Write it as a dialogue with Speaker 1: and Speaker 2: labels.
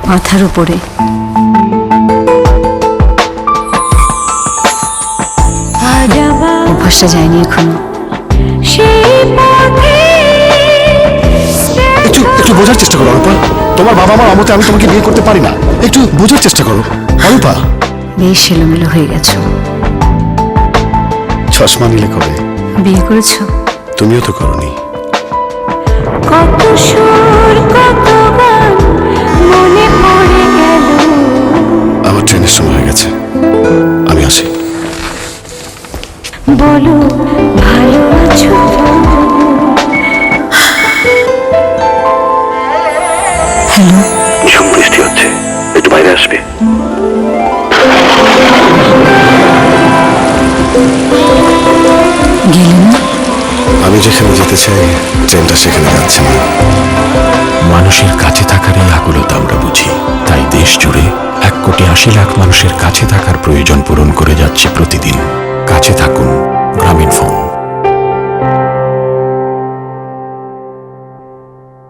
Speaker 1: মাথার উপরে অভ্যাসটা যায়নি এখনো।
Speaker 2: একটু একটু বোঝার চেষ্টা করো অরূপা। তোমার বাবা মার অমতে আমি তোমাকে বিয়ে করতে পারি না। একটু বোঝার চেষ্টা করো অরূপা।
Speaker 1: বেশ এলোমেলো হয়ে গেছো।
Speaker 2: চশমা নিলে কবে?
Speaker 1: বিয়ে করেছো?
Speaker 2: তুমিও তো করনি।
Speaker 1: কত সুর কত গান মনে পড়ে গেল।
Speaker 2: আমার ট্রেনের সময় হয়ে গেছে, আমি আসি।
Speaker 1: বলো ভালো আছো? হ্যালো,
Speaker 2: ভীষণ বৃষ্টি হচ্ছে, একটু বাইরে আসবে?
Speaker 1: গেলে না?
Speaker 2: আমি যেখানে যেতে চাই ট্রেনটা সেখানে যাচ্ছে না।
Speaker 3: মানুষের কাছে থাকার এই আকুলতা আমরা বুঝি, তাই দেশ জুড়ে 1,80,00,000 মানুষের কাছে থাকার প্রয়োজন পূরণ করে যাচ্ছে প্রতিদিন। কাছে থাকুন গ্রামীণ ফোন।